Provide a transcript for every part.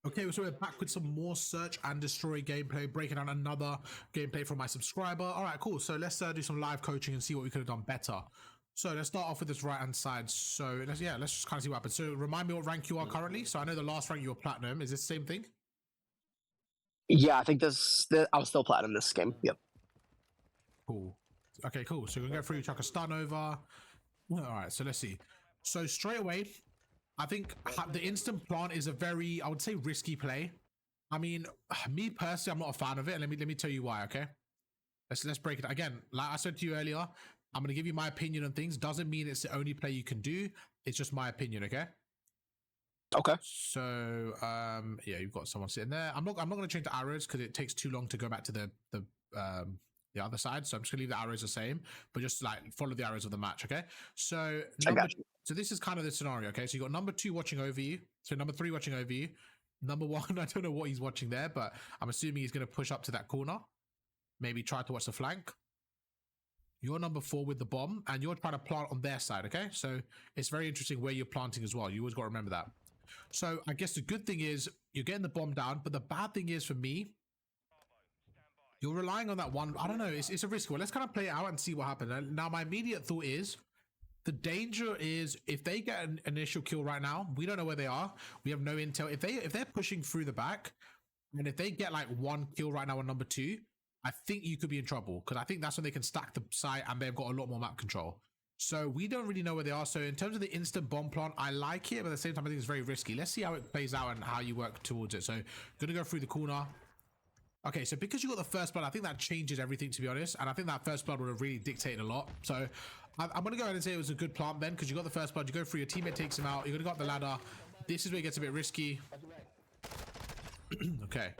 Okay, so we're back with some more search and destroy gameplay, breaking down another gameplay from my subscriber. All right, cool. So let's do some live coaching and see what we could have done better. So let's start off with this right-hand side. So let's just kind of see what happens. So remind me what rank you are currently. So I know the last rank you were platinum. Is this the same thing? Yeah, I think I was still platinum this game. Yep. Cool. Okay, cool. So we're going to go through, chuck a stun over. All right, so let's see. So straight away, I think the instant plant is a very, I would say, risky play. I mean, me personally, I'm not a fan of it. And let me tell you why, okay? Let's break it again. Like I said to you earlier, I'm gonna give you my opinion on things. Doesn't mean it's the only play you can do. It's just my opinion, okay? Okay. So yeah, you've got someone sitting there. I'm not gonna change the arrows because it takes too long to go back to the other side. So I'm just gonna leave the arrows the same, but just like follow the arrows of the match, okay? So so this is kind of the scenario, okay? So you got number 2 watching over you. So number 3 watching over you. Number 1, I don't know what he's watching there, but I'm assuming he's gonna push up to that corner. Maybe try to watch the flank. You're number 4 with the bomb, and you're trying to plant on their side, okay? So it's very interesting where you're planting as well. You always got to remember that. So I guess the good thing is you're getting the bomb down, but the bad thing is for me, you're relying on that one. I don't know. It's a risky one. Let's kind of play it out and see what happens. Now, my immediate thought is the danger is if they get an initial kill right now, we don't know where they are. We have no intel. If they're pushing through the back, and if they get like 1 kill right now on number 2, I think you could be in trouble because I think that's when they can stack the site and they've got a lot more map control. So we don't really know where they are. So in terms of the instant bomb plant, I like it, but at the same time, I think it's very risky. Let's see how it plays out and how you work towards it. So gonna go through the corner. Okay, so because you got the first blood, I think that changes everything, to be honest. And I think that first blood would have really dictated a lot. So I'm going to go ahead and say it was a good plant then because you got the first blood. You go through, your teammate takes him out. You're going to go up the ladder. This is where it gets a bit risky. Okay.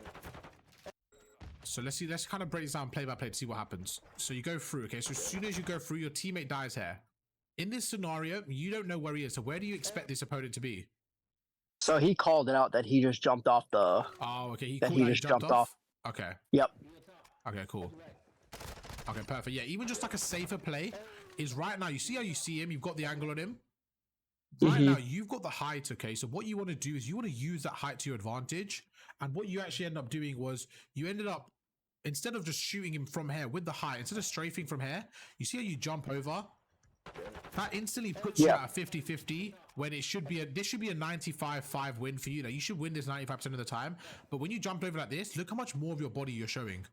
So let's see. Let's kind of break this down play by play to see what happens. So you go through. Okay, so as soon as you go through, your teammate dies here. In this scenario, you don't know where he is. So where do you expect this opponent to be? So he called it out that he just jumped off the. Oh, okay. He just jumped off. Okay. Yep. Okay, cool. Okay, perfect. Yeah, even just like a safer play is right now. You see how you see him? You've got the angle on him. Right now, you've got the height, okay? So what you want to do is you want to use that height to your advantage. And what you actually end up doing was you ended up, instead of just shooting him from here with the height, instead of strafing from here, you see how you jump over? That instantly puts you at a 50-50 when it should be this should be a 95-5 win for you. Now, you should win this 95% of the time. But when you jump over like this, look how much more of your body you're showing.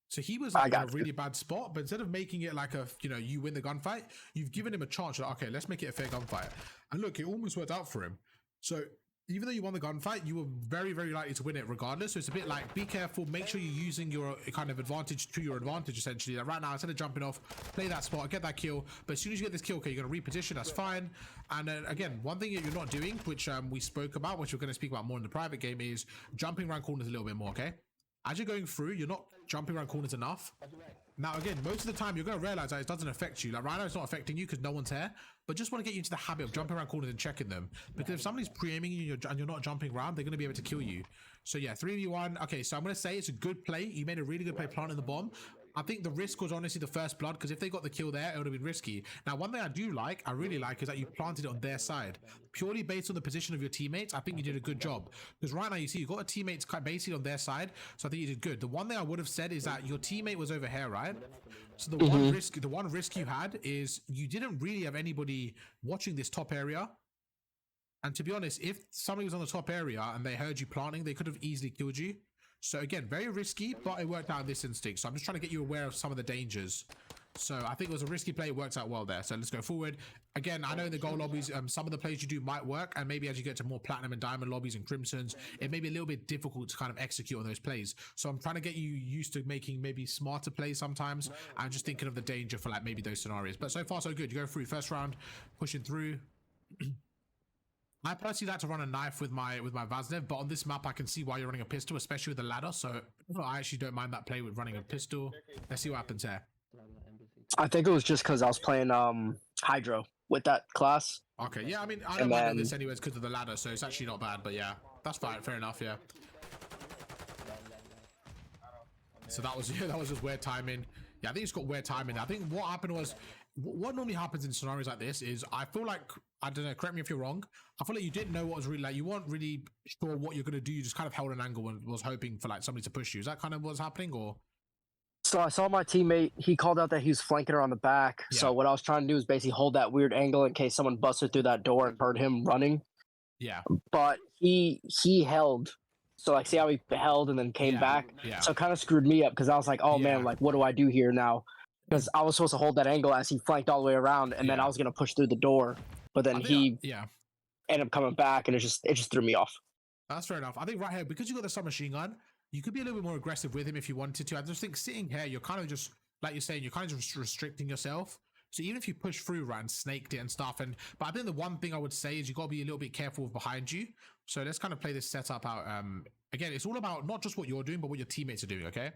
So he was like in a really bad spot, but instead of making it like a, you win the gunfight, you've given him a chance. You're like, okay, let's make it a fair gunfight. And look, it almost worked out for him. So even though you won the gunfight, you were very, very likely to win it regardless. So it's a bit like, be careful, make sure you're using your kind of advantage to your advantage, essentially. Like right now, instead of jumping off, play that spot, get that kill. But as soon as you get this kill, okay, you're going to reposition, that's fine. And again, one thing that you're not doing, which we spoke about, which we're going to speak about more in the private game, is jumping around corners a little bit more, okay? As you're going through, you're not jumping around corners enough. Now, again, most of the time, you're going to realize that it doesn't affect you. Like right now, it's not affecting you because no one's here. But just want to get you into the habit of jumping around corners and checking them. Because if somebody's pre-aiming you and you're not jumping around, they're going to be able to kill you. So yeah, 3v1. Okay, so I'm going to say it's a good play. You made a really good play planting the bomb. I think the risk was honestly the first blood, because if they got the kill there, it would have been risky. Now, one thing I really like, is that you planted it on their side. Purely based on the position of your teammates, I think you did a good job. Because right now, you see, you got a teammate basically on their side, so I think you did good. The one thing I would have said is that your teammate was over here, right? So the one risk you had is you didn't really have anybody watching this top area. And to be honest, if somebody was on the top area and they heard you planting, they could have easily killed you. So again, very risky, but it worked out in this instinct. So I'm just trying to get you aware of some of the dangers. So I think it was a risky play. It worked out well there. So let's go forward. Again, I know in the gold lobbies, some of the plays you do might work. And maybe as you get to more platinum and diamond lobbies and crimsons, it may be a little bit difficult to kind of execute on those plays. So I'm trying to get you used to making maybe smarter plays sometimes. And just thinking of the danger for like maybe those scenarios. But so far, so good. You go through first round, pushing through. I personally like to run a knife with my Vaznev, but on this map I can see why you're running a pistol, especially with the ladder. So I actually don't mind that play with running a pistol. Let's see what happens here. I think it was just because I was playing Hydro with that class. Okay, yeah, I mean, I don't mind this anyways because of the ladder, so it's actually not bad. But yeah, that's fine, fair enough. Yeah. So that was just weird timing. Yeah, I think it's got weird timing. I think what happened was what normally happens in scenarios like this is I feel like, I don't know, correct me if you're wrong, I feel like you didn't know what was really, like, you weren't really sure what you're going to do. You just kind of held an angle and was hoping for like somebody to push you. Is that kind of what's happening, or? So I saw my teammate. He called out that he was flanking her on the back. Yeah. So what I was trying to do is basically hold that weird angle in case someone busted through that door and heard him running. Yeah. But he held. So like, see how he held and then came Yeah, back. yeah. So it kind of screwed me up because I was like, oh Yeah. man, like what do I do here now? Because I was supposed to hold that angle as he flanked all the way around, and then Yeah. I was gonna push through the door. But then he yeah. ended up coming back, and it just threw me off. That's fair enough. I think right here, because you got the submachine gun, you could be a little bit more aggressive with him if you wanted to. I just think sitting here, you're kind of just, like you're saying, you're kind of just restricting yourself. So even if you push through, right, and snaked it and stuff, but I think the one thing I would say is you got to be a little bit careful with behind you. So let's kind of play this setup out. Again, it's all about not just what you're doing, but what your teammates are doing, okay?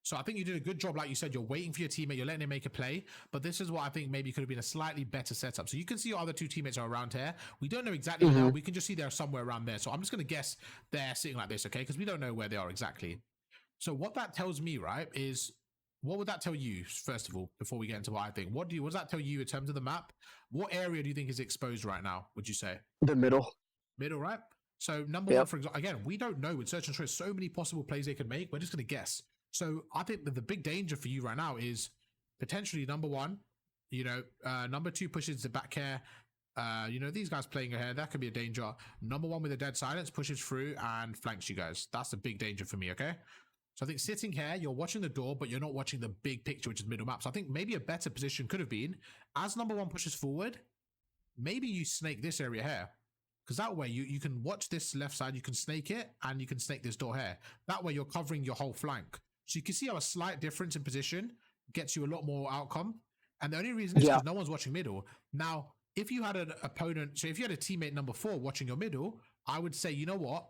So I think you did a good job. Like you said, you're waiting for your teammate, you're letting him make a play, but this is what I think maybe could have been a slightly better setup. So you can see your other two teammates are around here. We don't know exactly where they are. We can just see they're somewhere around there. So I'm just going to guess they're sitting like this, okay? Because we don't know where they are exactly. So what that tells me, right, is what would that tell you, first of all, before we get into what I think? What does that tell you in terms of the map? What area do you think is exposed right now, would you say? The middle. Middle, right? So number one, for example, again, we don't know. With search and destroy, so many possible plays they could make. We're just going to guess. So I think that the big danger for you right now is potentially number one, number two pushes the back here. These guys playing ahead, that could be a danger. Number one with a dead silence pushes through and flanks you guys. That's a big danger for me, okay? So I think sitting here, you're watching the door, but you're not watching the big picture, which is middle map. So I think maybe a better position could have been, as number one pushes forward, maybe you snake this area here. Because that way you can watch this left side, you can snake it, and you can snake this door here. That way you're covering your whole flank. So you can see how a slight difference in position gets you a lot more outcome. And the only reason is because no one's watching middle. Now, if you had an opponent, so if you had a teammate number 4 watching your middle, I would say, you know what?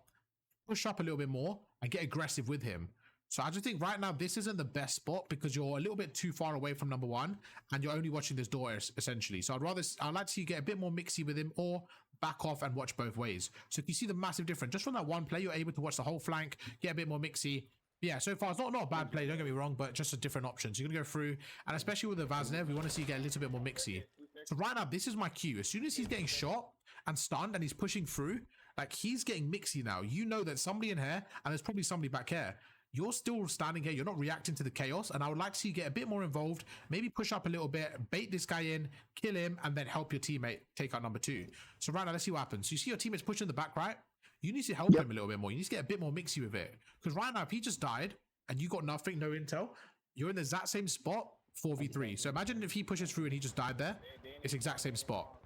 Push up a little bit more and get aggressive with him. So I just think right now, this isn't the best spot because you're a little bit too far away from number one and you're only watching this door essentially. So I'd like to see you get a bit more mixy with him or back off and watch both ways. So if you see the massive difference, just from that one play, you're able to watch the whole flank, get a bit more mixy. Yeah, so far it's not a bad play, don't get me wrong, but just a different option. So you're going to go through, and especially with the Vaznev, we want to see you get a little bit more mixy. So right now, this is my cue. As soon as he's getting shot and stunned and he's pushing through, like he's getting mixy now. You know that somebody in here, and there's probably somebody back here. You're still standing here, you're not reacting to the chaos, and I would like to see you get a bit more involved, maybe push up a little bit, bait this guy in, kill him, and then help your teammate take out number 2. So right now, let's see what happens. So you see your teammates pushing the back, right? You need to help him a little bit more. You need to get a bit more mixy with it. Because right now, if he just died, and you got nothing, no intel, you're in the exact same spot, 4v3. So imagine if he pushes through and he just died there, it's the exact same spot.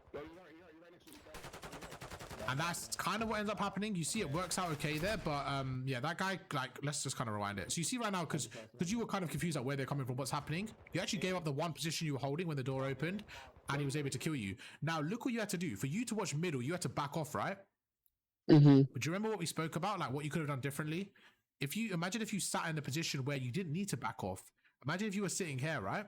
And that's kind of what ends up happening. You see it works out okay there, but yeah, that guy, like, let's just kind of rewind it. So you see right now, because you were kind of confused at where they're coming from, what's happening, you actually gave up the one position you were holding when the door opened, and he was able to kill you. Now, look what you had to do. For you to watch middle, you had to back off, right? But do you remember what we spoke about, like what you could have done differently? Imagine if you sat in a position where you didn't need to back off. Imagine if you were sitting here, right?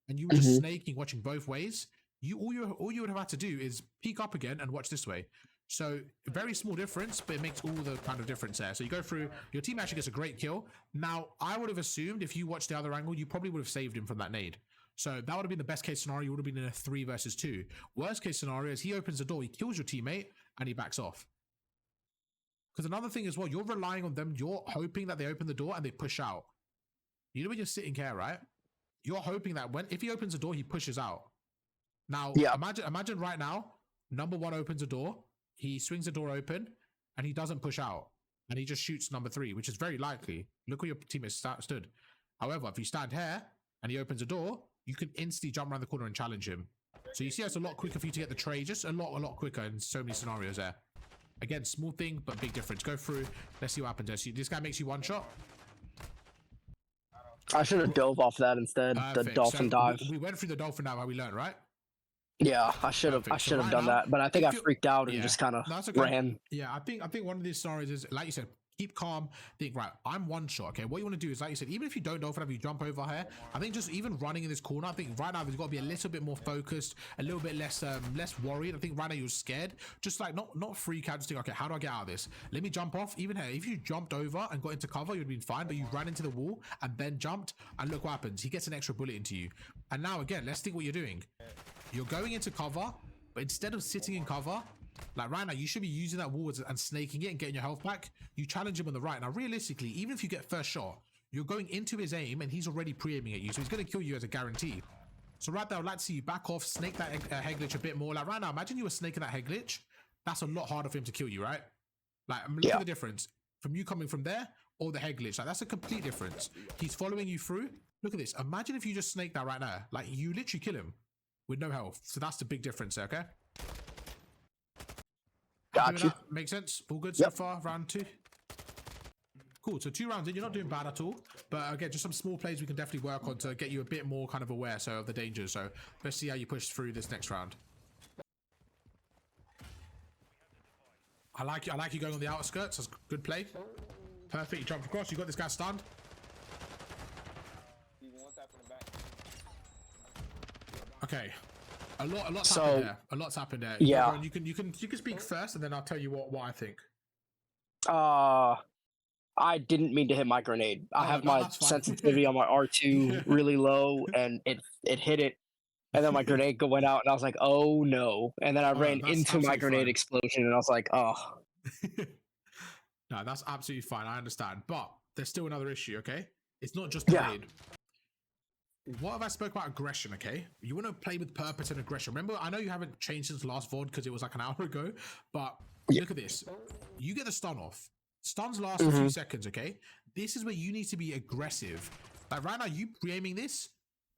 And you were just snaking, watching both ways. All you would have had to do is peek up again and watch this way. So very small difference, but it makes all the kind of difference there. So you go through, your team actually gets a great kill. Now, I would have assumed if you watched the other angle, you probably would have saved him from that nade. So that would have been the best case scenario. You would have been in a 3 versus 2. Worst case scenario is he opens the door, he kills your teammate, and he backs off. Because another thing as well, you're relying on them. You're hoping that they open the door and they push out. You know when you're sitting here, right? You're hoping that if he opens the door, he pushes out. Now, imagine right now, number 1 opens the door, he swings the door open, and he doesn't push out. And he just shoots number 3, which is very likely. Look where your teammate stood. However, if you stand here and he opens the door, you can instantly jump around the corner and challenge him. So you see it's a lot quicker for you to get the trade, just a lot quicker in so many scenarios there. Again, small thing, but big difference. Go through. Let's see what happens there. This guy makes you one shot. I should have dove off that instead. The dolphin dive. We went through the dolphin dive, how we learned, right? Yeah, I should have done that, but I think I freaked out and just kind of ran. Yeah, I think one of these scenarios is, like you said, keep calm, think, right, I'm one shot, okay? What you want to do is, like you said, even if you don't dolphin, if you jump over here, I think just even running in this corner, I think right now there's got to be a little bit more focused, a little bit less worried. I think right now you're scared, just like not freak out, just think, okay, how do I get out of this? Let me jump off. Even here, if you jumped over and got into cover, you'd been fine, but you ran into the wall and then jumped, and look what happens. He gets an extra bullet into you. And now again, let's think what you're doing. You're going into cover, but instead of sitting in cover, like right now, you should be using that wall and snaking it and getting your health back. You challenge him on the right. Now, realistically, even if you get first shot, you're going into his aim and he's already pre-aiming at you. So he's going to kill you as a guarantee. So right there, I'd like to see you back off, snake that head glitch a bit more. Like right now, imagine you were snaking that head glitch. That's a lot harder for him to kill you, right? Like, look at the difference from you coming from there or the head glitch. Like, that's a complete difference. He's following you through. Look at this. Imagine if you just snake that right now. Like, you literally kill him with no health. So that's the big difference there, okay? Gotcha. Make sense? All good so far? Round 2? Cool. So 2 rounds in, you're not doing bad at all. But again, just some small plays we can definitely work on to get you a bit more kind of aware of the dangers. So let's see how you push through this next round. I like you going on the outskirts. That's good play. Perfect. You jump across. You got this guy stunned. Okay. A lot's happened there. A lot's happened there. Yeah. You can speak first, and then I'll tell you what I think. I didn't mean to hit my grenade. I have my sensitivity on my R2 really low, and it hit it. And then my grenade went out, and I was like, "Oh no!" And then I ran into my grenade explosion, and I was like, "Oh." No, that's absolutely fine. I understand, but there's still another issue. Okay, it's not just the grenade. What have I spoke about aggression? Okay, you want to play with purpose and aggression. Remember, I know you haven't changed since last VOD because it was like an hour ago, but look at this. You get the stun off. Stuns last a few seconds. Okay, this is where you need to be aggressive. Like right now, you pre-aiming this.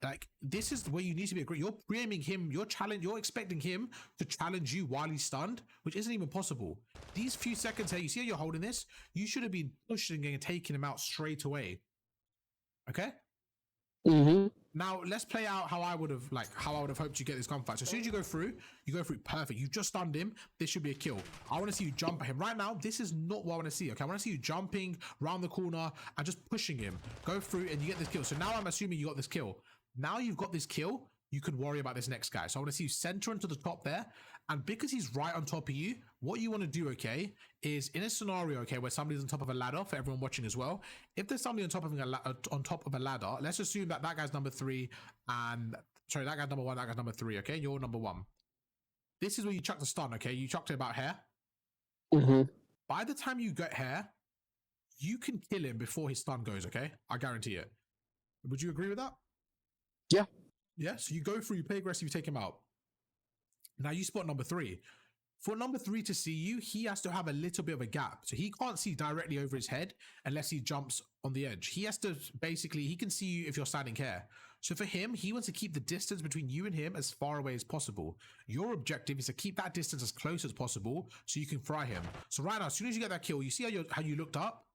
Like, this is where you need to be aggressive. You're pre-aiming him, you're expecting him to challenge you while he's stunned, which isn't even possible. These few seconds here, you see how you're holding this? You should have been pushing and taking him out straight away. Okay? Now, let's play out how I would have hoped you get this gunfight. So as soon as you go through perfect. You just stunned him. This should be a kill. I want to see you jump at him. Right now, this is not what I want to see, okay? I want to see you jumping around the corner and just pushing him. Go through and you get this kill. So now I'm assuming you got this kill. Now you've got this kill, you can worry about this next guy. So I want to see you center into the top there. And because he's right on top of you, what you want to do, okay, is in a scenario, okay, where somebody's on top of a ladder, for everyone watching as well, if there's somebody on top of a ladder, let's assume that guy's number 3 and, sorry, that guy's number 1, that guy's number 3, okay, you're number 1. This is where you chuck the stun, okay? You chucked it about hair. By the time you get hair, you can kill him before his stun goes, okay? I guarantee it. Would you agree with that? Yeah. Yeah, so you go through, you play aggressive, you take him out. Now you spot number 3. For number 3 to see you, he has to have a little bit of a gap. So he can't see directly over his head unless he jumps on the edge. He has to basically, he can see you if you're standing here. So for him, he wants to keep the distance between you and him as far away as possible. Your objective is to keep that distance as close as possible so you can fry him. So right now, as soon as you get that kill, you see how you looked up?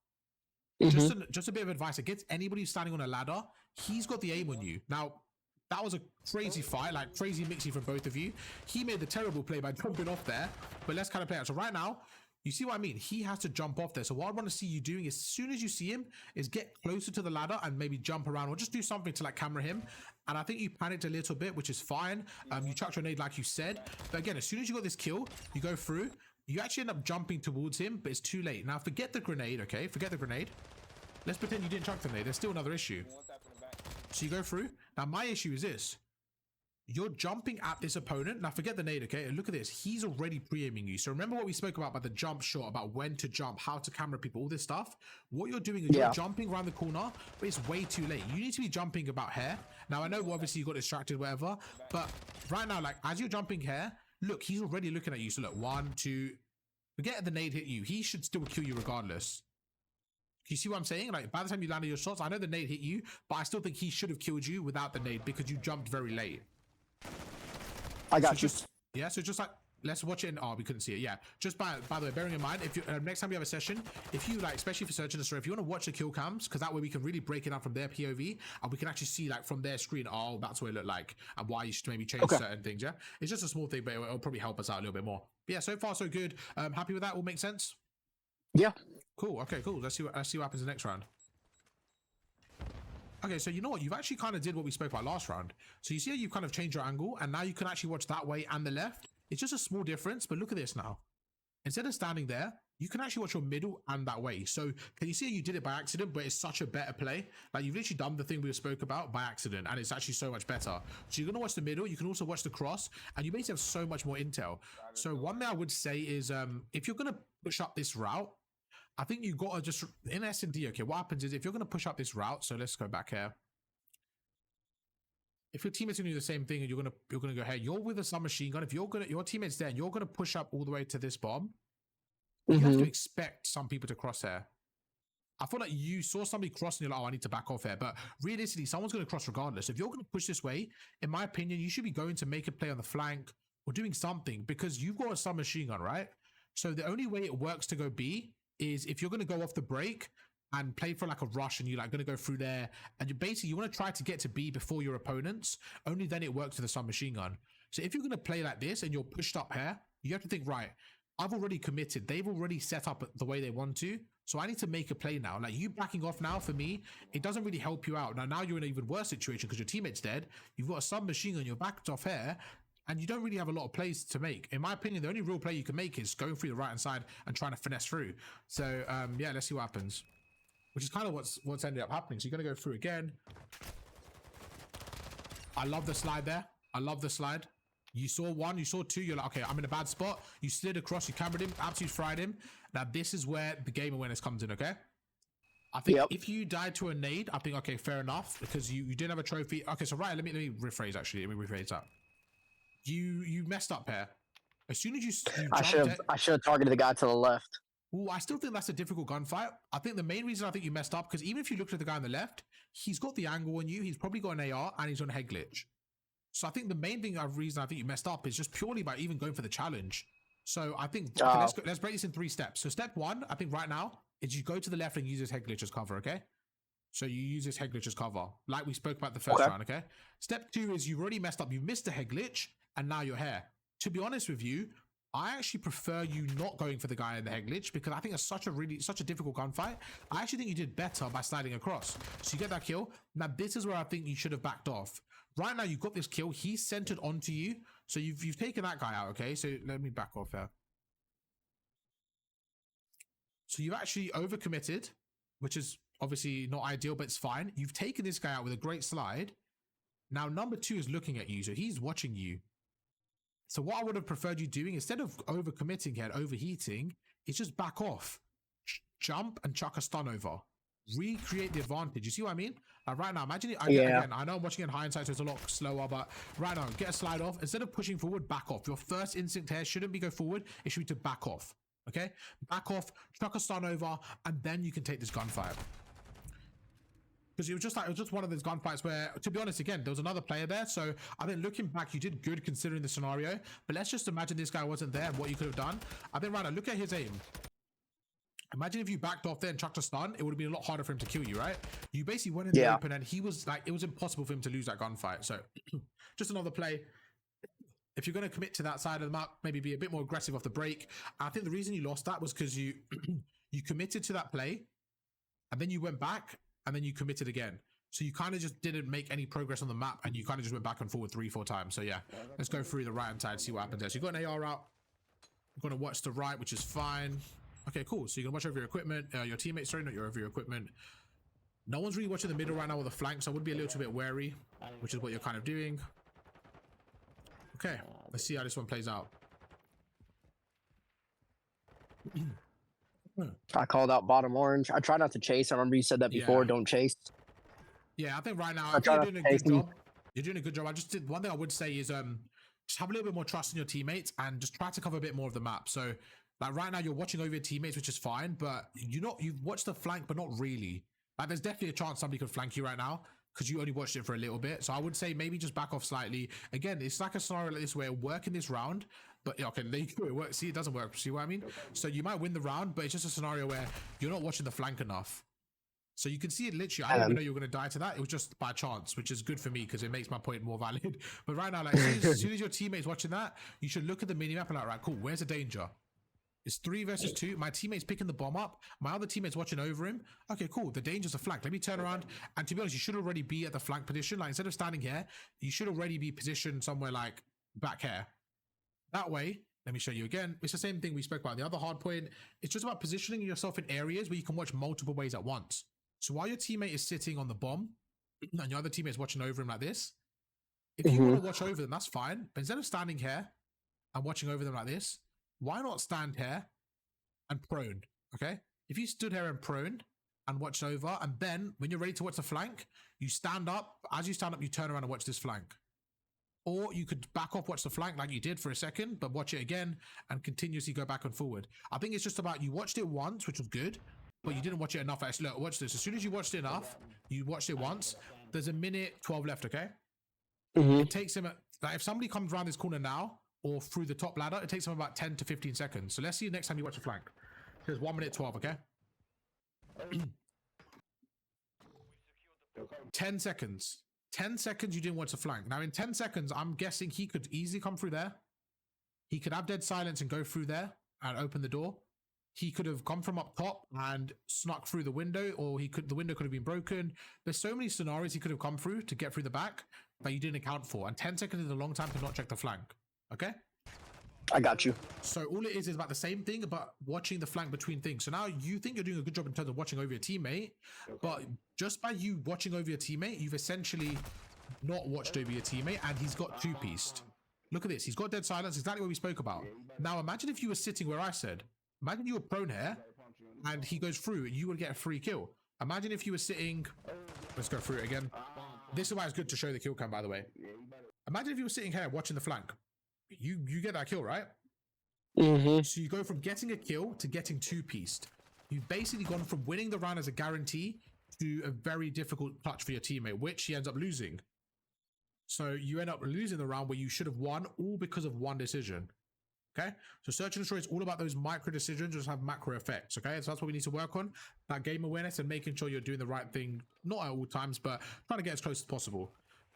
Just a bit of advice against anybody who's standing on a ladder. He's got the aim on you. Now, that was a crazy fight, like crazy mixing from both of you. He made the terrible play by jumping off there, but let's kind of play out. So right now, you see what I mean? He has to jump off there. So what I want to see you doing as soon as you see him is get closer to the ladder and maybe jump around or just do something to like camera him. And I think you panicked a little bit, which is fine. You chucked your grenade like you said. But again, as soon as you got this kill, you go through, you actually end up jumping towards him, but it's too late. Now forget the grenade, okay? Forget the grenade. Let's pretend you didn't chuck the grenade. There's still another issue. So you go through. Now my issue is this. You're jumping at this opponent. Now forget the nade, okay? And look at this. He's already pre-aiming you. So remember what we spoke about the jump shot, about when to jump, how to camera people, all this stuff. What you're doing is you're jumping around the corner, but it's way too late. You need to be jumping about here. Now I know obviously you got distracted, whatever, but right now, like as you're jumping here, look, he's already looking at you. So look, 1, 2, forget the nade hit you. He should still kill you regardless. You see what I'm saying? Like by the time you landed your shots, I know the nade hit you, but I still think he should have killed you without the nade because you jumped very late. I got you. Yeah, so just like, let's watch it in, oh, we couldn't see it. Yeah, just by the way, bearing in mind, if you next time you have a session, if you like, especially for searching the story, if you want to watch the kill cams, because that way we can really break it down from their POV and we can actually see like from their screen, oh, that's what it looked like and why you should maybe change certain things. Yeah, it's just a small thing, but it'll probably help us out a little bit more. But yeah, so far so good. Happy with that? All makes sense? Yeah. Cool. Okay, cool. Let's see what happens in the next round. Okay, so you know what? You've actually kind of did what we spoke about last round. So you see how you've kind of changed your angle and now you can actually watch that way and the left. It's just a small difference, but look at this now. Instead of standing there, you can actually watch your middle and that way. So can you see you did it by accident, but it's such a better play. Like you've literally done the thing we spoke about by accident, and it's actually so much better. So you're gonna watch the middle, you can also watch the cross, and you basically have so much more intel. So one thing I would say is if you're gonna push up this route, I think you gotta just in S&D, okay, what happens is if you're gonna push up this route, so let's go back here. If your teammates gonna do the same thing and you're gonna go, hey, you're with a submachine gun, if your teammate's there and you're gonna push up all the way to this bomb, you have to expect some people to cross here. I feel like you saw somebody cross and you're like, oh, I need to back off here. But realistically, someone's going to cross regardless. If you're going to push this way, in my opinion, you should be going to make a play on the flank or doing something because you've got a submachine gun, right? So the only way it works to go B is if you're going to go off the break and play for like a rush and you're like going to go through there and you want to try to get to B before your opponents, only then it works with a submachine gun. So if you're going to play like this and you're pushed up here, you have to think, right, I've already committed. They've already set up the way they want to. So I need to make a play now. Like you backing off now, for me, it doesn't really help you out. Now you're in an even worse situation because your teammate's dead. You've got a submachine gun, you're backed off here, and you don't really have a lot of plays to make. In my opinion, the only real play you can make is going through the right-hand side and trying to finesse through. So yeah, let's see what happens. Which is kind of what's ended up happening. So you're going to go through again. I love the slide there. I love the slide. You saw one, you saw two, you're like, okay, I'm in a bad spot. You slid across, you cambered him, absolutely fried him. Now, this is where the game awareness comes in, okay? I think if you died to a nade, I think, okay, fair enough, because you didn't have a trophy. Okay, so right, let me rephrase, actually. Let me rephrase that. You messed up here. As soon as you I should have targeted the guy to the left. Ooh, I still think that's a difficult gunfight. I think the main reason I think you messed up, because even if you looked at the guy on the left, he's got the angle on you, he's probably got an AR, and he's on a head glitch. So I think the main reason I think you messed up is just purely by even going for the challenge. So I think let's break this in 3 steps. So step 1, I think right now, is you go to the left and use this head glitch as cover, okay? So you use this head glitch as cover, like we spoke about the first round, okay? Step 2 is you've already messed up. You missed the head glitch, and now you're here. To be honest with you, I actually prefer you not going for the guy in the head glitch because I think it's such a difficult gunfight. I actually think you did better by sliding across. So you get that kill. Now this is where I think you should have backed off. Right now, you've got this kill. He's centered onto you. So you've taken that guy out, okay? So let me back off here. So you've actually overcommitted, which is obviously not ideal, but it's fine. You've taken this guy out with a great slide. Now, number 2 is looking at you. So he's watching you. So what I would have preferred you doing, instead of overcommitting here and overheating, is just back off. Jump and chuck a stun over. Recreate the advantage. You see what I mean? Right now, imagine it again. I know I'm watching in hindsight, so it's a lot slower, but right now, get a slide off. Instead of pushing forward, back off. Your first instinct here shouldn't be go forward, it should be to back off. Okay? Back off, chuck a stun over, and then you can take this gunfight. Because it was just one of those gunfights where, to be honest, again, there was another player there. So I think looking back, you did good considering the scenario. But let's just imagine this guy wasn't there and what you could have done. I think right now, look at his aim. Imagine if you backed off there and chucked a stun, it would have been a lot harder for him to kill you, right? You basically went in the open and he was like, it was impossible for him to lose that gunfight. So just another play. If you're going to commit to that side of the map, maybe be a bit more aggressive off the break. I think the reason you lost that was because you committed to that play and then you went back and then you committed again. So you kind of just didn't make any progress on the map and you kind of just went back and forward 3-4 times. So yeah, let's go through the right hand side, see what happens there. So you've got an AR out. You're going to watch the right, which is fine. Okay, cool. So you can watch over your equipment, your teammates, sorry, not over your equipment. No one's really watching the middle right now with the flank, so I would be a little bit wary, which is what you're kind of doing. Okay, let's see how this one plays out. I called out bottom orange. I try not to chase. I remember you said that before. Don't chase. Yeah, I think right now you're doing a good job. You're doing a good job. I just did one thing I would say is just have a little bit more trust in your teammates and just try to cover a bit more of the map. So like right now you're watching over your teammates, which is fine, but you've watched the flank, but not really. Like there's definitely a chance somebody could flank you right now because you only watched it for a little bit. So I would say maybe just back off slightly. Again, it's like a scenario like this where working this round, but okay, there you go. It works. See, it doesn't work. See what I mean? So you might win the round, but it's just a scenario where you're not watching the flank enough. So you can see it literally. I didn't even know you were going to die to that. It was just by chance, which is good for me because it makes my point more valid. But right now, like as soon as your teammate's watching that, you should look at the mini map and like, right, cool. Where's the danger? It's 3 versus 2. My teammate's picking the bomb up. My other teammate's watching over him. Okay, cool. The danger's a flank. Let me turn around. And to be honest, you should already be at the flank position. Like instead of standing here, you should already be positioned somewhere like back here. That way, Let me show you again. It's the same thing we spoke about. The other hard point, it's just about positioning yourself in areas where you can watch multiple ways at once. So while your teammate is sitting on the bomb and your other teammate is watching over him like this, if you want to watch over them, that's fine. But instead of standing here and watching over them like this, why not stand here and prone? Okay. If you stood here and prone and watched over, and then when you're ready to watch the flank, you stand up. As you stand up, you turn around and watch this flank. Or you could back off, watch the flank like you did for a second, but watch it again and continuously go back and forward. I think it's just about you watched it once, which was good, but you didn't watch it enough. Actually, look, watch this. As soon as you watched it enough, you watched it once. There's a minute 12 left, okay? It takes him, like if somebody comes around this corner now or through the top ladder, it takes them about 10 to 15 seconds. So let's see next time you watch a flank. There's 1 minute 12, okay? 10 seconds. 10 seconds you didn't watch the flank. Now in 10 seconds, I'm guessing he could easily come through there. He could have dead silence and go through there and open the door. He could have come from up top and snuck through the window, or the window could have been broken. There's so many scenarios he could have come through to get through the back that you didn't account for. And 10 seconds is a long time to not check the flank. Okay? I got you. So all it is about the same thing, about watching the flank between things. So now you think you're doing a good job in terms of watching over your teammate, but just by you watching over your teammate, you've essentially not watched over your teammate, and he's got two-pieced. Look at this. He's got dead silence, exactly what we spoke about. Now imagine if you were sitting where I said. Imagine you were prone here, and he goes through, and you would get a free kill. Imagine if you were sitting... Let's go through it again. This is why it's good to show the kill cam, by the way. Imagine if you were sitting here watching the flank. You get that kill, right? So you go from getting a kill to getting two-pieced. You've basically gone from winning the round as a guarantee to a very difficult clutch for your teammate, which he ends up losing. So you end up losing the round where you should have won, all because of one decision. Okay? So search and destroy is all about those micro decisions, just have macro effects. Okay? So that's what we need to work on. That game awareness and making sure you're doing the right thing, not at all times, but trying to get as close as possible.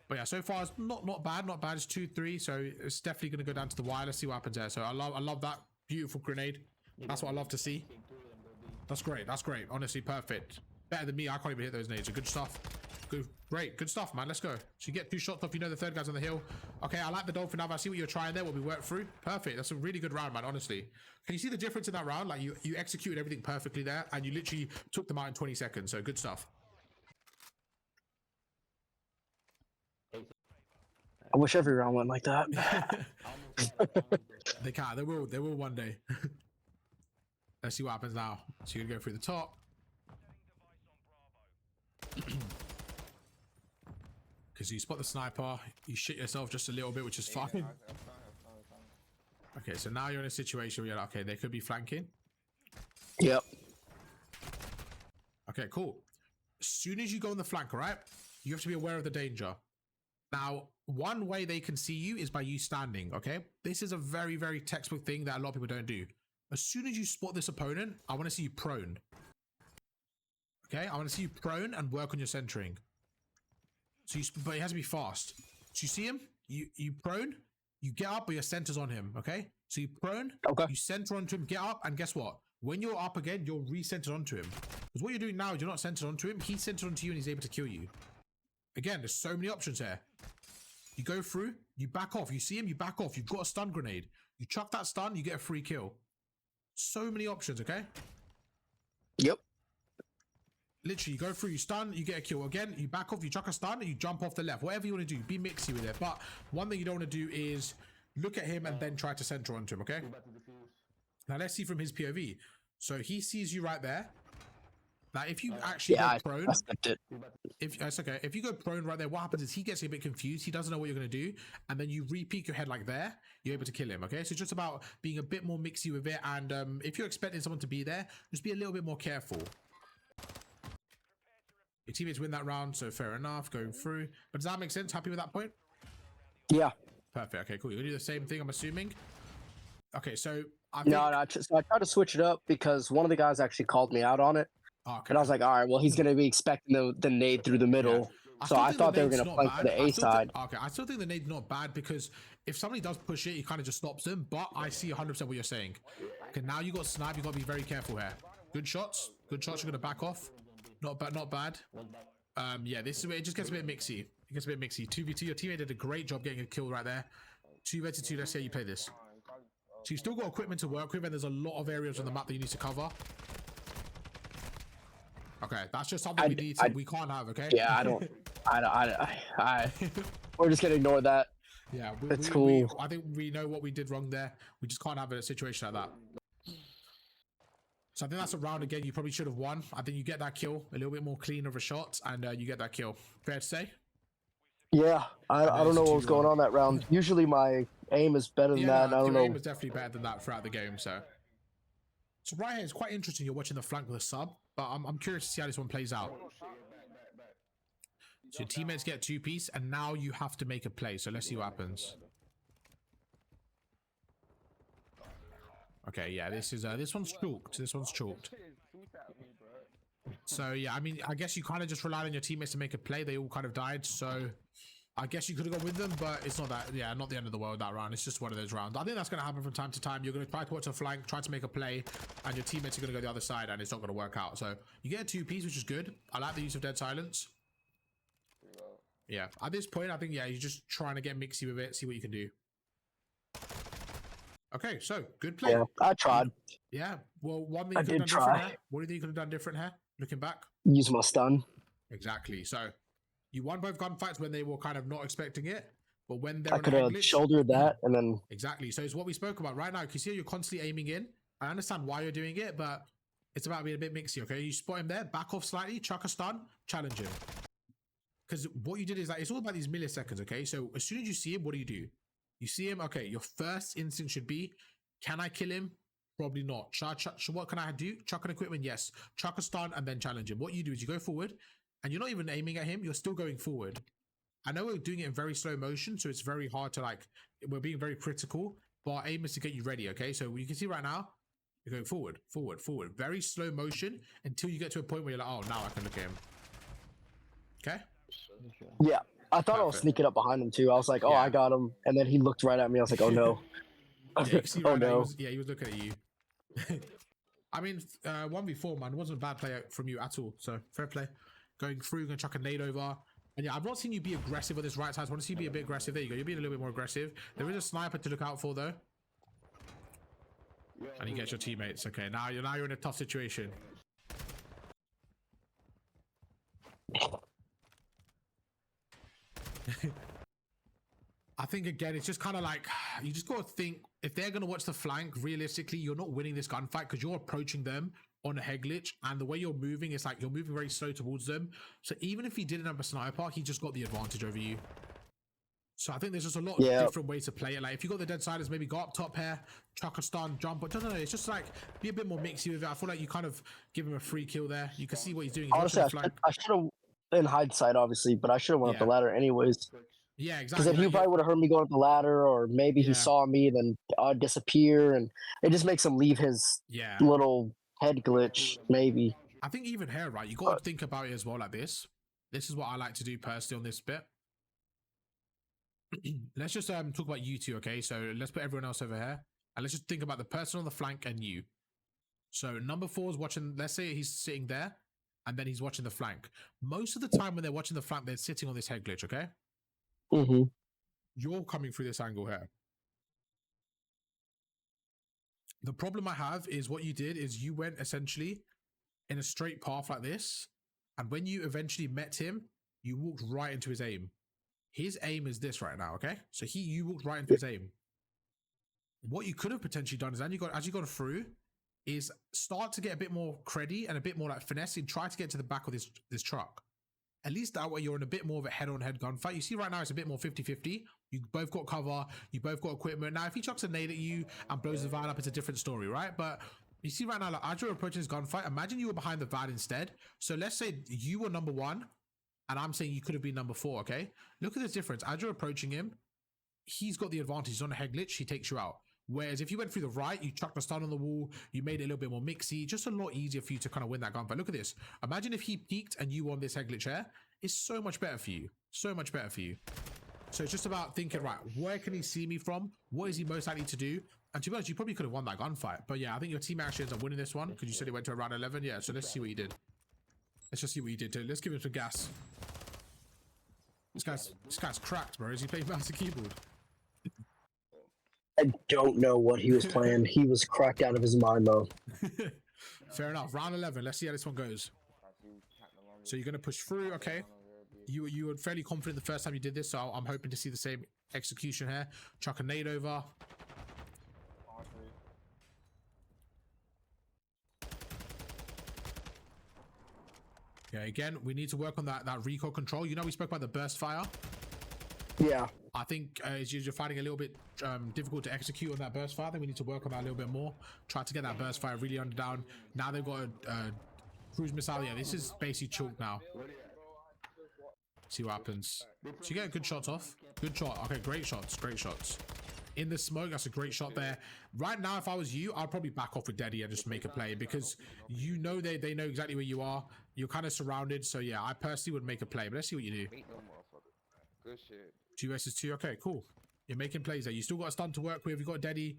But yeah, so far it's not bad. It's 2-3, so it's definitely going to go down to the wire. Let's see what happens there. So I love that beautiful grenade. That's what I love to see. That's great. That's great. Honestly, perfect. Better than me. I can't even hit those nades. So good stuff. Good stuff, man. Let's go. So you get 2 shots off. You know the third guy's on the hill. Okay, I like the dolphin now. I see what you're trying there. What we worked through. Perfect. That's a really good round, man. Honestly, can you see the difference in that round? Like you executed everything perfectly there, and you literally took them out in 20 seconds. So good stuff. I wish every round went like that. They can't. They will one day. Let's see what happens now. So you're gonna go through the top. Because you spot the sniper, you shit yourself just a little bit, which is fine. Okay, so now you're in a situation where you're like, okay, they could be flanking. Yep. Okay, cool. As soon as you go on the flank, all right, you have to be aware of the danger. Now, one way they can see you is by you standing, okay? This is a very, very textbook thing that a lot of people don't do. As soon as you spot this opponent, I want to see you prone. Okay, I want to see you prone and work on your centering. So but it has to be fast. So you see him, you prone, you get up, but your center's on him, okay? So you prone, okay. You center onto him, get up, and guess what? When you're up again, you're re-centered onto him. Because what you're doing now is you're not centered onto him, he's centered onto you and he's able to kill you. Again, there's so many options here. You go through, you back off. You see him, you back off. You've got a stun grenade. You chuck that stun, you get a free kill. So many options, okay? Yep. Literally, you go through, you stun, you get a kill. Again, you back off, you chuck a stun, and you jump off the left. Whatever you want to do, be mixy with it. But one thing you don't want to do is look at him and then try to center onto him, okay? Now, let's see from his POV. So he sees you right there. Now, if you actually go prone, it's okay. If you go prone right there, what happens is he gets a bit confused. He doesn't know what you're going to do. And then you re-peek your head like there. You're able to kill him, okay? So it's just about being a bit more mixy with it. And if you're expecting someone to be there, just be a little bit more careful. Your teammates win that round, so fair enough, going through. But does that make sense? Happy with that point? Yeah. Perfect. Okay, cool. You're going to do the same thing, I'm assuming? Okay, so I think... No, so I tried to switch it up because one of the guys actually called me out on it. Okay. And I was like, all right, well, he's going to be expecting the nade through the middle. Yeah. So I thought they were going to play for the A side. Okay, I still think the nade's not bad because if somebody does push it, he kind of just stops them. But I see 100% what you're saying. Okay, now you got snipe. You got to be very careful here. Good shots. Good shots. You're going to back off. Not bad. Not bad. Yeah, this is where it just gets a bit mixy. It gets a bit mixy. 2v2. Your teammate did a great job getting a kill right there. 2v2. Let's see how you play this. So you've still got equipment to work with, and there's a lot of areas on the map that you need to cover. Okay, that's just something we can't have, okay? Yeah, we're just gonna ignore that. Yeah, it's cool. I think we know what we did wrong there. We just can't have a situation like that. So I think that's a round again. You probably should have won. I think you get that kill, a little bit more clean of a shot, and you get that kill. Fair to say? Yeah, I don't know what was going on that round. Usually my aim is better than that. No, I don't know. Your aim is definitely better than that throughout the game. So right here, it's quite interesting. You're watching the flank with a sub, but I'm curious to see how this one plays out. So your teammates get 2-piece, and now you have to make a play. So let's see what happens. Okay, yeah, this one's chalked. This one's chalked. So yeah, I mean, I guess you kind of just relied on your teammates to make a play. They all kind of died, so I guess you could have gone with them, but it's not that. Yeah, not the end of the world that round. It's just one of those rounds. I think that's going to happen from time to time. You're going to try to watch a flank, try to make a play, and your teammates are going to go the other side, and it's not going to work out. So you get a 2-piece, which is good. I like the use of dead silence. Yeah, at this point, I think, yeah, you're just trying to get mixy with it, see what you can do. Okay, so good play. Yeah, I tried. Yeah, well, one thing you could have done different here. What do you think you could have done different here, looking back? Use my stun. Exactly. So you won both gunfights when they were kind of not expecting it, but when they're I could have shouldered that and then... Exactly. So it's what we spoke about right now. You can see you're constantly aiming in. I understand why you're doing it, but it's about being a bit mixy, okay? You spot him there, back off slightly, chuck a stun, challenge him. Because what you did is, like, it's all about these milliseconds, okay? So as soon as you see him, what do? You see him, okay, your first instinct should be, can I kill him? Probably not. What can I do? Chuck an equipment, yes. Chuck a stun and then challenge him. What you do is you go forward and you're not even aiming at him, you're still going forward. I know we're doing it in very slow motion, so it's very hard to, like, we're being very critical, but our aim is to get you ready, okay? So you can see right now, you're going forward, forward, forward. Very slow motion until you get to a point where you're like, oh, now I can look at him. Okay? Yeah, I thought I was sneaking up behind him too. I was like, oh, yeah. I got him. And then he looked right at me. I was like, oh no. Yeah, see right now, he was looking at you. I mean, 1v4, man, it wasn't a bad play from you at all. So fair play. Going through, gonna chuck a nade over. And yeah, I've not seen you be aggressive on this right side. I want to see you be a bit aggressive. There you go. You're being a little bit more aggressive. There is a sniper to look out for though. And you get your teammates. Okay, now you're in a tough situation. I think again, it's just kind of like, you just got to think, if they're going to watch the flank, realistically, you're not winning this gunfight because you're approaching them on a head glitch, and the way you're moving, it's like you're moving very slow towards them. So even if he didn't have a sniper, he just got the advantage over you. So I think there's just a lot of different ways to play it. Like if you got the dead siders, maybe go up top here, chuck a stun, jump. But no, it's just like be a bit more mixy with it. I feel like you kind of give him a free kill there. You can see what he's doing. Honestly, I should have, in hindsight, obviously, but I should have went up the ladder anyways. Yeah, exactly. Because then he probably would have heard me going up the ladder, or maybe he saw me, then I'd disappear, and it just makes him leave his little head glitch, maybe. I think even here, right, you got to think about it as well like this. This is what I like to do personally on this bit. Let's just talk about you two, okay? So let's put everyone else over here, and let's just think about the person on the flank and you. So number 4 is watching, let's say he's sitting there, and then he's watching the flank. Most of the time when they're watching the flank, they're sitting on this head glitch, okay? Mm-hmm. You're coming through this angle here. The problem I have is what you did is you went essentially in a straight path like this, and when you eventually met him, you walked right into his aim. His aim is this right now, okay? So you walked right into his aim. What you could have potentially done is, as you gone through, is start to get a bit more creddy and a bit more like finesse and try to get to the back of this truck. At least that way you're in a bit more of a head-on-head gunfight. You see right now it's a bit more 50-50. You both got cover, you both got equipment. Now if he chucks a nade at you and blows the van up, it's a different story, right? But you see right now, like, as you're approaching this gunfight, imagine you were behind the van instead. So let's say you were number 1 and I'm saying you could have been number 4, okay? Look at this difference. As you're approaching him, he's got the advantage. He's on a head glitch, he takes you out. Whereas if you went through the right, you chucked a stun on the wall, you made it a little bit more mixy, just a lot easier for you to kind of win that gunfight. Look at this. Imagine if he peeked and you won this head glitch here. It's so much better for you. So much better for you. So it's just about thinking, right, where can he see me from? What is he most likely to do? And to be honest, you probably could have won that gunfight. But yeah, I think your team actually ends up winning this one because you said it went to around 11. Yeah, so let's see what you did. Let's just see what you did too. Let's give him some gas. This guy's cracked, bro. Is he playing mouse and keyboard? I don't know what he was playing. He was cracked out of his mind, though. Fair enough. Round 11. Let's see how this one goes. So you're going to push through. Okay. You were fairly confident the first time you did this, so I'm hoping to see the same execution here. Chuck a nade over. Okay, again, we need to work on that recoil control. You know, we spoke about the burst fire. Yeah. I think as you're finding a little bit difficult to execute on that burst fire, then we need to work on that a little bit more. Try to get that burst fire really under down. Now they've got a cruise missile. Yeah, this is basically chalk now. See what happens. So you get good shots off. Good shot. Okay, great shots. Great shots. In the smoke, that's a great shot there. Right now, if I was you, I'd probably back off with Daddy and just make a play, because you know they know exactly where you are. You're kind of surrounded. So yeah, I personally would make a play. But let's see what you do. Good shit. 2 versus 2. Okay, cool. You're making plays there. You still got a stun to work with. You got Daddy.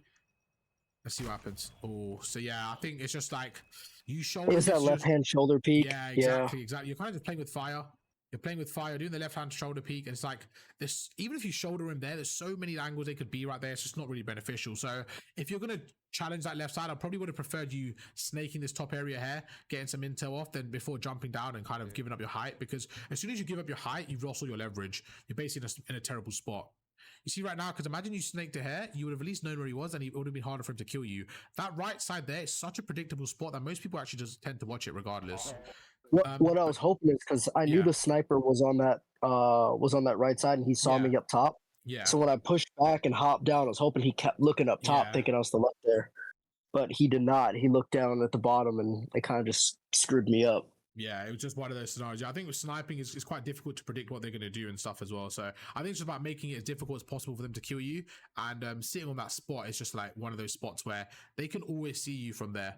Let's see what happens. Oh, so yeah, I think it's just like you shoulder. It's that left hand shoulder peek. Yeah, exactly, exactly. You're kind of just playing with fire. You're playing with fire, doing the left hand shoulder peek, and it's like this. Even if you shoulder him there's so many angles they could be right there. It's just not really beneficial. So if you're gonna challenge that left side, I probably would have preferred you snaking this top area here, getting some intel off, then before jumping down and kind of giving up your height. Because as soon as you give up your height, you've lost all your leverage. You're basically in a terrible spot. You see right now, because imagine you snaked ahead, you would have at least known where he was, and it would have been harder for him to kill you. That right side there is such a predictable spot that most people actually just tend to watch it regardless. What I was hoping is, because I knew the sniper was on that right side, and he saw me up top. Yeah. So when I pushed back and hopped down, I was hoping he kept looking up top, thinking I was still up there. But he did not. He looked down at the bottom, and it kind of just screwed me up. Yeah, it was just one of those scenarios. I think with sniping, it's quite difficult to predict what they're going to do and stuff as well. So I think it's just about making it as difficult as possible for them to kill you. And sitting on that spot is just like one of those spots where they can always see you from there.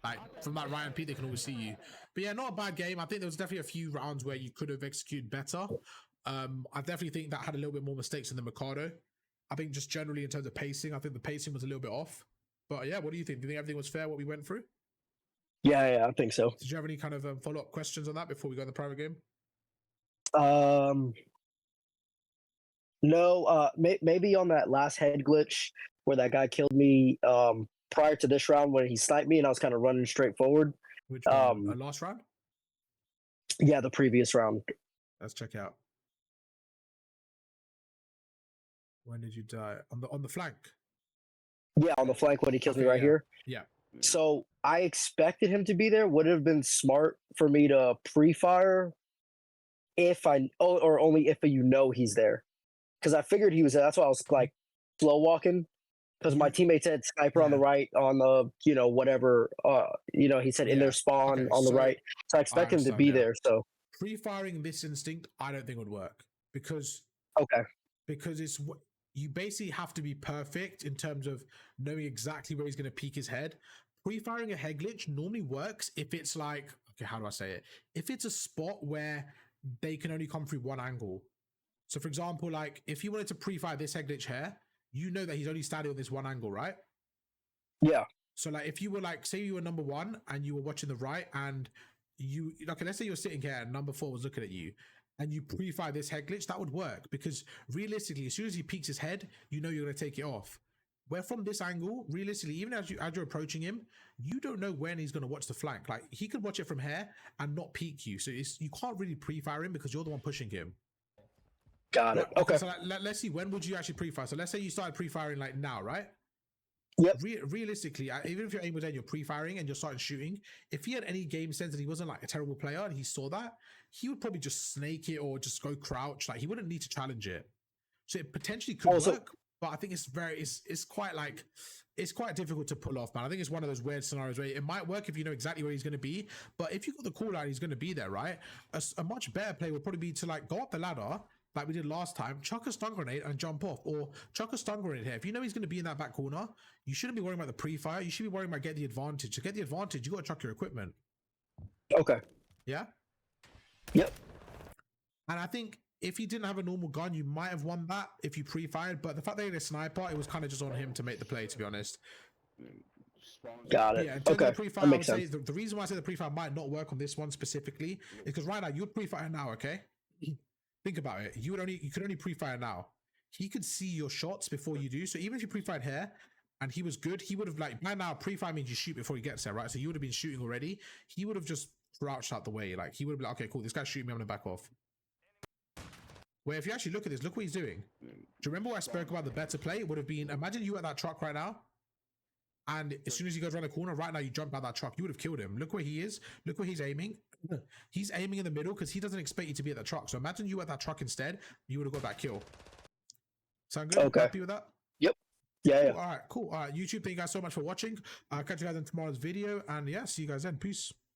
Like from that right hand peak, they can always see you. But yeah, not a bad game. I think there was definitely a few rounds where you could have executed better. I definitely think that had a little bit more mistakes than the Mikado. I think just generally in terms of pacing, I think the pacing was a little bit off. But yeah, what do you think? Do you think everything was fair, what we went through? Yeah, I think so. Did you have any kind of follow-up questions on that before we go in the private game? No, maybe on that last head glitch where that guy killed me prior to this round when he sniped me and I was kind of running straight forward. Which one? Last round? Yeah, the previous round. Let's check out. When did you die? On the flank? Yeah, on the flank when he kills me right here. Yeah. So I expected him to be there. Would it have been smart for me to pre-fire or only if you know he's there? Because I figured he was there. That's why I was like slow walking. Because my teammate said sniper on the right, on the whatever he said in their spawn on the right. So I expect him to be there. So pre-firing this instinct, I don't think would work because it's you basically have to be perfect in terms of knowing exactly where he's going to peek his head. Pre-firing a head glitch normally works if it's like, okay, how do I say it? If it's a spot where they can only come through one angle. So for example, like if you wanted to pre-fire this head glitch here, you know that he's only standing on this one angle, right? Yeah. So like if you were like, say you were number 1 and you were watching the right and okay, let's say you were sitting here and number 4 was looking at you and you pre-fire this head glitch, that would work because realistically, as soon as he peeks his head, you know you're going to take it off. Where from this angle, realistically, even as you're approaching him, you don't know when he's going to watch the flank. Like he could watch it from here and not peek you. So you can't really pre-fire him because you're the one pushing him. Got it. Okay. So let's see, when would you actually pre-fire? So let's say you started pre-firing like now, right? Yep. Realistically, even if your aim was there, you're pre-firing and you're starting shooting. If he had any game sense and he wasn't like a terrible player and he saw that, he would probably just snake it or just go crouch. Like he wouldn't need to challenge it. So it potentially could work, but I think it's quite difficult to pull off, man. I think it's one of those weird scenarios where it might work if you know exactly where he's going to be, but if you got the call out, he's going to be there, right? A much better play would probably be to like go up the ladder like we did last time, chuck a stun grenade and jump off, or chuck a stun grenade here. If you know he's going to be in that back corner, you shouldn't be worrying about the pre-fire. You should be worrying about getting the advantage. To get the advantage, you got to chuck your equipment. Okay. Yeah? Yep. And I think if he didn't have a normal gun, you might have won that if you pre-fired, but the fact that he had a sniper, it was kind of just on him to make the play, to be honest. Got it. Yeah, okay. That makes sense. The reason why I say the pre-fire might not work on this one specifically is because right now, you'd pre-fire now, okay? Think about it. You could only pre-fire now. he could see your shots before you do. So even if you pre-fired here and he was good, he would have like, by now pre-fire means you shoot before he gets there, right? So you would have been shooting already. He would have just crouched out the way. Like he would have been like, okay, cool, this guy's shooting me, I'm gonna back off. Where if you actually look at this, look what he's doing. Do you remember what I spoke about the better play? It would have been, imagine you at that truck right now, and as soon as he goes around the corner, right now you jump out that truck, you would have killed him. Look where he is. Look where he's aiming. He's aiming in the middle because he doesn't expect you to be at the truck. So imagine you at that truck instead, you would have got that kill. Sound good? Okay. Happy with that? Yep. Yeah, cool. yeah. All right, cool. All right, YouTube, thank you guys so much for watching. I'll catch you guys in tomorrow's video. And yeah, see you guys then. Peace.